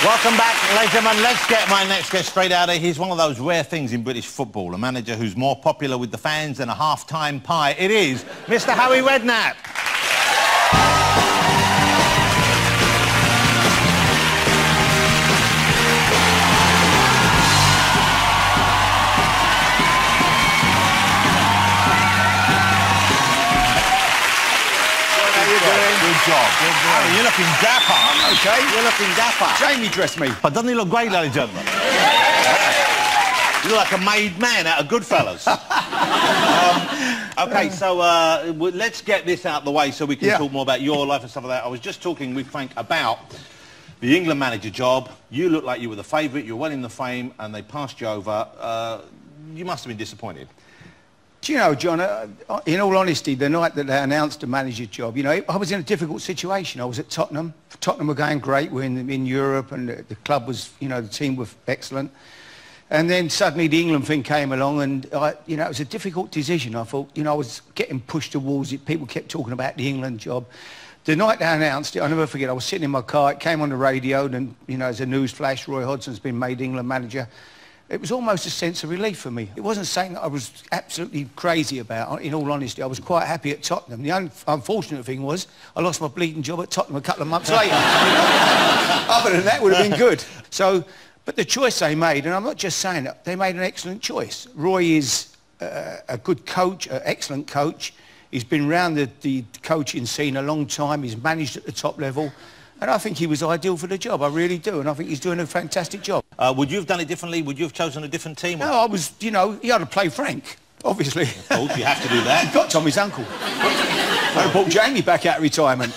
Welcome back, ladies and gentlemen. Let's get my next guest straight out of here. He's one of those rare things in British football, a manager who's more popular with the fans than a half-time pie. It is Mr. Harry Redknapp. Good job. Oh, you're looking dapper. Okay. You're looking dapper. Jamie dressed me. But doesn't he look great, ladies and gentlemen? You look like a made man out of Goodfellas. OK, so let's get this out of the way so we can talk more about your life and stuff like that. I was just talking with Frank about the England manager job. You looked like you were the favourite, you were well in the frame, and they passed you over. You must have been disappointed. Do you know, John, in all honesty, the night that they announced the manager's job, you know, I was in a difficult situation. I was at Tottenham. Tottenham were going great. We're in Europe, and the club was, you know, the team were excellent. And then suddenly the England thing came along, and, you know, it was a difficult decision. I thought, you know, I was getting pushed towards it. People kept talking about the England job. The night they announced it, I'll never forget, I was sitting in my car, it came on the radio, and, you know, as a news flash, Roy Hodgson's been made England manager. It was almost a sense of relief for me. It wasn't something that I was absolutely crazy about, in all honesty. I was quite happy at Tottenham. The unfortunate thing was I lost my bleeding job at Tottenham a couple of months later. Other than that, it would have been good. So, but the choice they made, and I'm not just saying that, they made an excellent choice. Roy is a good coach, an excellent coach. He's been around the coaching scene a long time. He's managed at the top level. And I think he was ideal for the job, I really do, and I think he's doing a fantastic job. Would you have done it differently? Would you have chosen a different team? No, I was, you know, he had to play Frank, obviously. Of course, you have to do that. He got Tommy's uncle. I brought Jamie back out of retirement.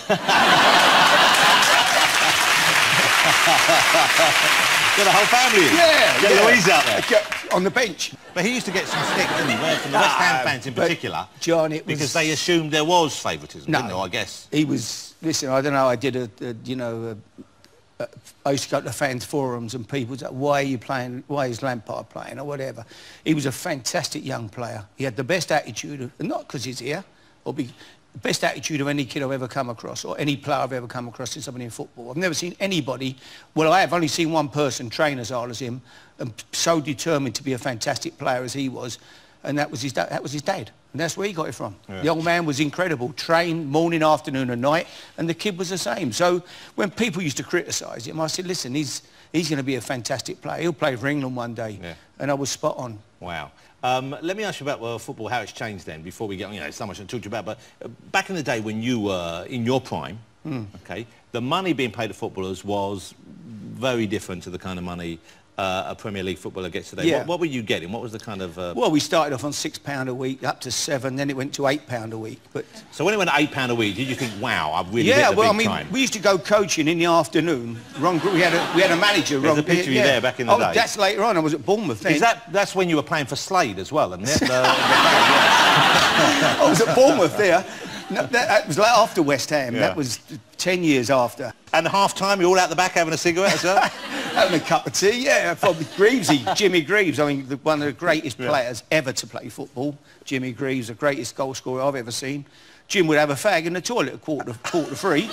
Got the whole family in? Yeah. Get Louise out there. On the bench. But he used to get some stick, didn't he? From the West Ham fans in particular. John, it was... Because they assumed there was favouritism, didn't they, I guess? He was... Listen, I don't know, I did I used to go to the fans' forums and people would say, why are you playing, why is Lampard playing, or whatever. He was a fantastic young player. He had the best attitude, and not because he's here, the best attitude of any kid I've ever come across, or any player I've ever come across since I've been in football. I've never seen anybody, well, I have only seen one person train as hard as him, and so determined to be a fantastic player as he was, and that was his dad. And that's where he got it from. Yeah. The old man was incredible, trained morning, afternoon and night, and the kid was the same. So when people used to criticise him, I said, listen, he's going to be a fantastic player. He'll play for England one day. Yeah. And I was spot on. Wow. Let me ask you about football, how it's changed then, before we get, you know, so much to talk to you about, but back in the day when you were in your prime, okay, the money being paid to footballers was very different to the kind of money a Premier League footballer gets today. Yeah. What were you getting? What was the kind of... Well, we started off on £6 a week, up to £7, then it went to £8 a week. But so when it went to £8 a week, did you think, wow, I've really hit the big time? We used to go coaching in the afternoon. We had a manager. There's a picture of you there back in the day. That's later on. I was at Bournemouth then. That's when you were playing for Slade as well, and I was at Bournemouth there. No, that was like after West Ham. Yeah. That was 10 years after. And half-time, you're all out the back having a cigarette as well? Having a cup of tea, yeah. Probably Jimmy Greaves, I mean, one of the greatest players ever to play football. Jimmy Greaves, the greatest goal scorer I've ever seen. Jim would have a fag in the toilet at quarter to three.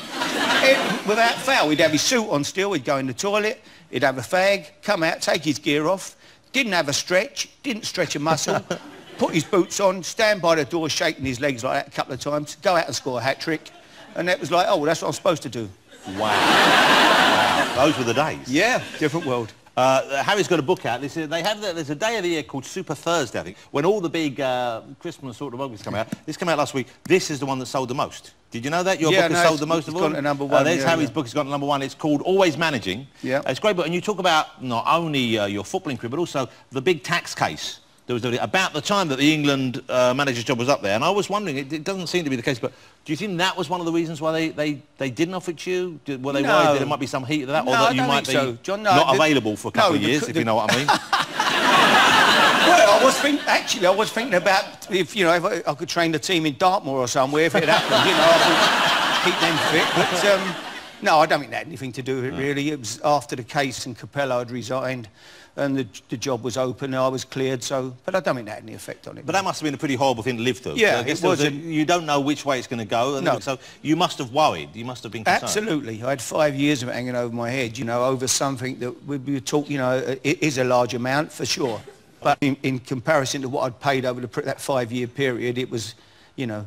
Without fail, he'd have his suit on still, he'd go in the toilet, he'd have a fag, come out, take his gear off, didn't have a stretch, didn't stretch a muscle, put his boots on, stand by the door shaking his legs like that a couple of times, go out and score a hat-trick, and that was like, oh, well, that's what I'm supposed to do. Wow. Wow. Those were the days. Yeah, different world. Harry's got a book out. There's a day of the year called Super Thursday, I think, when all the big Christmas sort of movies come out. This came out last week. This is the one that sold the most. Did you know that? Your book has sold the most of all? It's gone to #1. There's Harry's book. It's gone to #1. It's called Always Managing. Yeah. It's a great book. And you talk about not only your footballing career, but also the big tax case. There was about the time that the England manager's job was up there. And I was wondering, it doesn't seem to be the case, but do you think that was one of the reasons why they didn't offer it to you? Were they worried that there might be some heat of that? No, or that I you don't might think be so. John, not available for a couple of years, if you know what I mean? Well, I was thinking about if I could train the team in Dartmoor or somewhere, if it happened, I could keep them fit. But No, I don't think that had anything to do with it, really. It was after the case and Capello had resigned and the job was open and I was cleared, so... But I don't think that had any effect on it. But that must have been a pretty horrible thing to live through. Yeah, I guess it was. you don't know which way it's going to go. No. So you must have worried. You must have been concerned. Absolutely. I had 5 years of it hanging over my head, you know, over something that we were talking, you know, it is a large amount, for sure. But in comparison to what I'd paid over that 5-year period, it was, you know...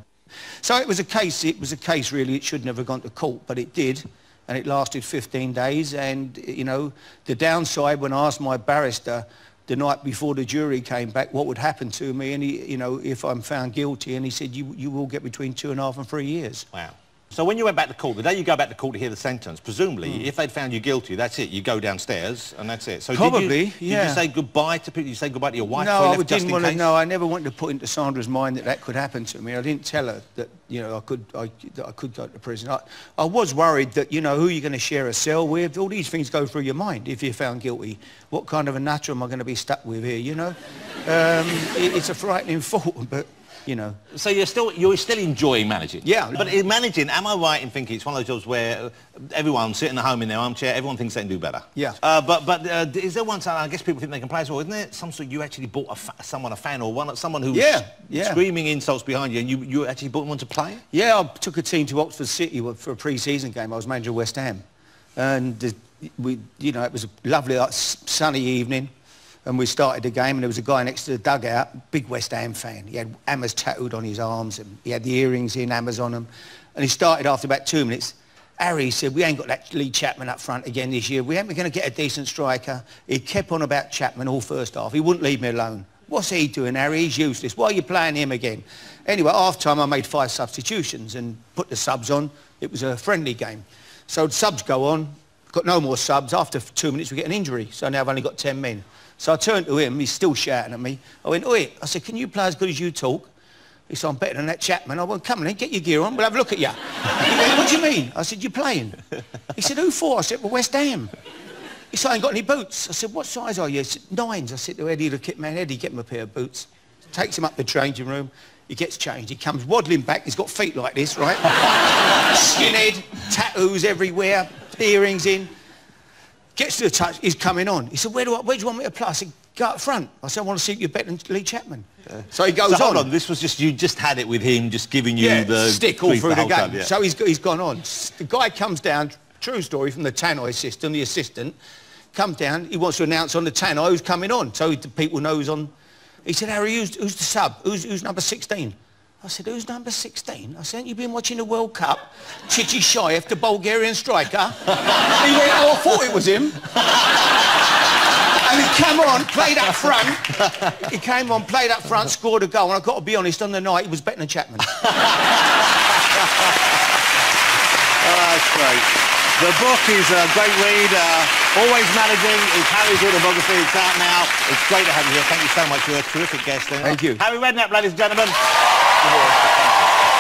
So it was a case really, it should never have gone to court, but it did. And it lasted 15 days. And, you know, the downside, when I asked my barrister the night before the jury came back what would happen to me, and he, you know, if I'm found guilty, and he said, you will get between 2.5 and 3 years. Wow. So when you went back to court, the day you go back to court to hear the sentence, presumably, if they'd found you guilty, that's it. You go downstairs and that's it. So probably, did you say goodbye to people? Did you say goodbye to your wife? No, I didn't want to. No, I never wanted to put into Sandra's mind that could happen to me. I didn't tell her that, you know, that I could go to prison. I was worried that, you know, who are you going to share a cell with? All these things go through your mind if you're found guilty. What kind of a natter am I going to be stuck with here? You know, it's a frightening thought, but. You know. So you're still enjoying managing? Yeah. But in managing, am I right in thinking it's one of those jobs where everyone sitting at home in their armchair, everyone thinks they can do better? Yeah. But is there one time, I guess people think they can play as well, isn't there some sort you actually bought someone a fan or someone who was screaming insults behind you and you actually bought one to play? Yeah, I took a team to Oxford City for a pre-season game. I was manager of West Ham. And you know, it was a lovely sunny evening. And we started the game and there was a guy next to the dugout, big West Ham fan. He had hammers tattooed on his arms and he had the earrings in, hammers on them. And he started after about 2 minutes. Harry said, we ain't got that Lee Chapman up front again this year. We ain't going to get a decent striker. He kept on about Chapman all first half. He wouldn't leave me alone. What's he doing, Harry? He's useless. Why are you playing him again? Anyway, half-time I made 5 substitutions and put the subs on. It was a friendly game. So the subs go on, got no more subs. After 2 minutes we get an injury. So now I've only got 10 men. So I turned to him, he's still shouting at me. I went, oi, I said, can you play as good as you talk? He said, I'm better than that Chapman. I went, come on then, get your gear on, we'll have a look at you. He went, what do you mean? I said, you're playing. He said, who for? I said, well, West Ham. He said, I ain't got any boots. I said, what size are you? He said, 9s. I said to Eddie, the kit man, Eddie, get him a pair of boots. Takes him up the changing room. He gets changed. He comes waddling back. He's got feet like this, right? Skinhead, tattoos everywhere, earrings in. Gets to the touch, he's coming on. He said, where do you want me to play? I said, go up front. I said, I want to see if you're better than Lee Chapman. So he goes on. Hold on, this was just, you just had it with him, just giving you the... stick all through the game. Time, so he's gone on. The guy comes down, true story, from the tannoy system, the assistant, comes down, he wants to announce on the tannoy who's coming on, so the people know who's on. He said, Harry, who's the sub? Who's number 16? I said, who's number 16? I said, ain't you been watching the World Cup? Chichi Shaev, the Bulgarian striker. He went, oh, I thought it was him. And he came on, played up front. He came on, played up front, scored a goal. And I've got to be honest, on the night, he was better than Chapman. Oh, that's great. The book is a great read. Always Managing is Harry's autobiography. It's out now. It's great to have you here. Thank you so much. You're a terrific guest. Thank you. Harry Redknapp, ladies and gentlemen. Thank you.